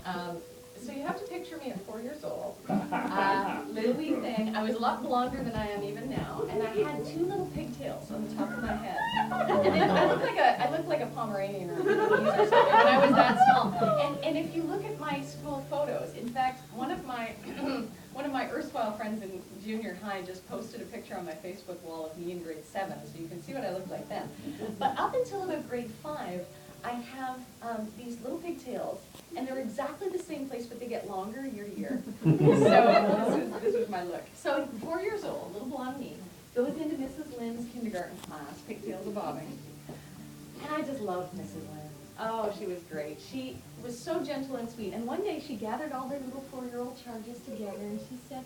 So you have to picture me at 4 years old, little wee thing. I was a lot blonder than I am even now, and I had 2 little pigtails on the top of my head. And I looked like a Pomeranian or something when I was that small. And if you look at my school photos, in fact, one of my erstwhile friends in junior high just posted a picture on my Facebook wall of me in grade 7, so you can see what I looked like then. But up until about grade 5, I have these little pigtails, and they're exactly the same place, but they get longer year to year. So this was my look. So 4 years old, little blonde me, goes into Mrs. Lynn's kindergarten class, pigtails a-bobbing, and I just loved Mrs. Lynn. Oh, she was great. She was so gentle and sweet, and one day she gathered all her little 4-year-old charges together, and she said,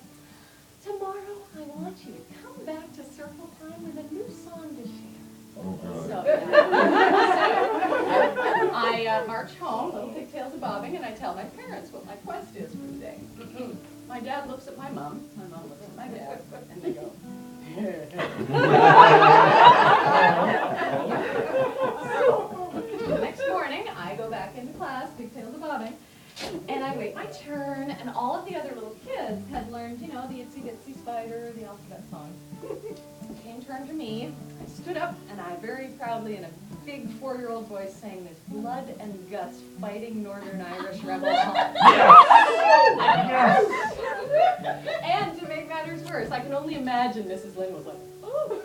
"Tomorrow I want you to come back to Circle Time with a new song to share." So, I march home, little pigtails a-bobbing, and I tell my parents what my quest is for the day. My dad looks at my mom looks at my dad, and they go, So, the next morning, I go back into class, pigtails a-bobbing, and I wait my turn, and all of the other little kids had learned, you know, the Itsy Bitsy Spider, the alphabet song. It came turn to me. I stood up, and I very proudly, in a big 4-year-old voice, sang this blood and guts fighting Northern Irish rebel song. Yes! And to make matters worse, I can only imagine Mrs. Lynn was like, "Oh!"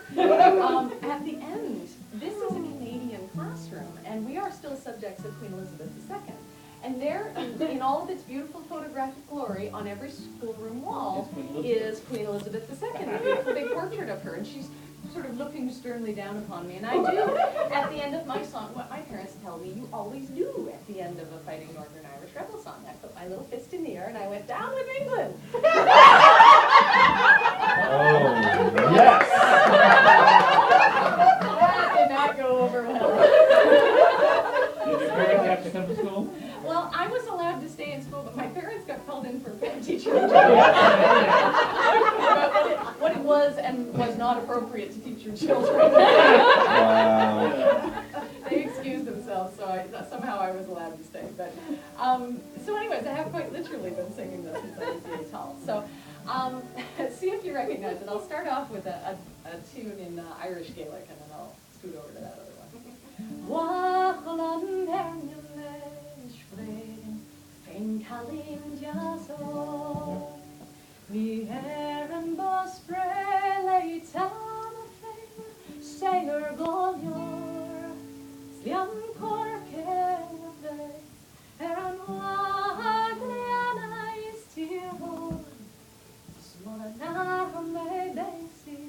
At the end, this is a Canadian classroom, and we are still subjects of Queen Elizabeth II. And there, in all of its beautiful photographic glory, on every schoolroom wall is Queen Elizabeth II, a beautiful big portrait of her, and she's sort of looking sternly down upon me. And I do, at the end of my song, what my parents tell me you always do at the end of a fighting Northern Irish rebel song. I put my little fist in the air and I went, "Down with England!" Oh, yes! That did not go over well. Did your parents have to come to school? Well, I was allowed to stay in school, but my parents got called in for parent teacher what it was and was not appropriate to teach your children. Wow. They excused themselves, so somehow I was allowed to stay. But so anyways, I have quite literally been singing this since I was really tall. So see if you recognize it. I'll start off with a tune in Irish Gaelic, and then I'll scoot over to that other one. Ein Kalin Jaso, mi Heron Boss Brele Tamafin, Sailor Golyor, Sliam Corke, Heron Wagliana is Tiro, Smolana me Daisy,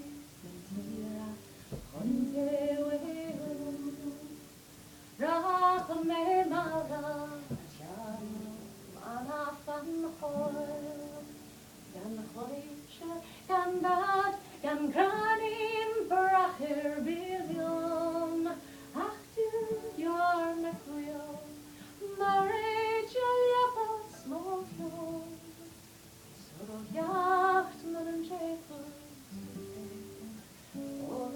Mentira, Ponte Wehum, Rachme Mara. Van Hoyle, gan Hoyshe, gan Bad, gan Granin, Bracher Billion, ach du, your McReal, Mary Julia, small floor, so yacht, man and Jacob, all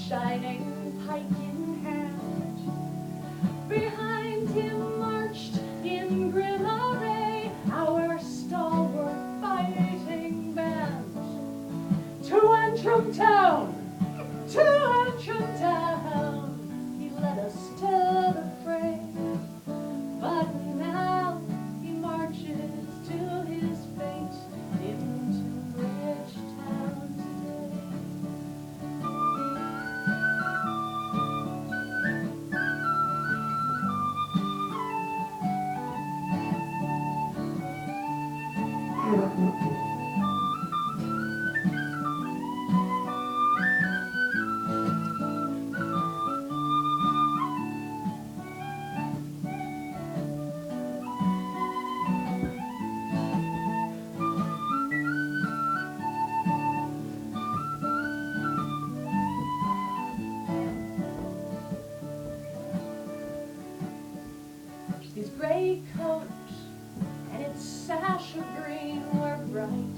shining pike in hand, gray coat and its sash of green were bright.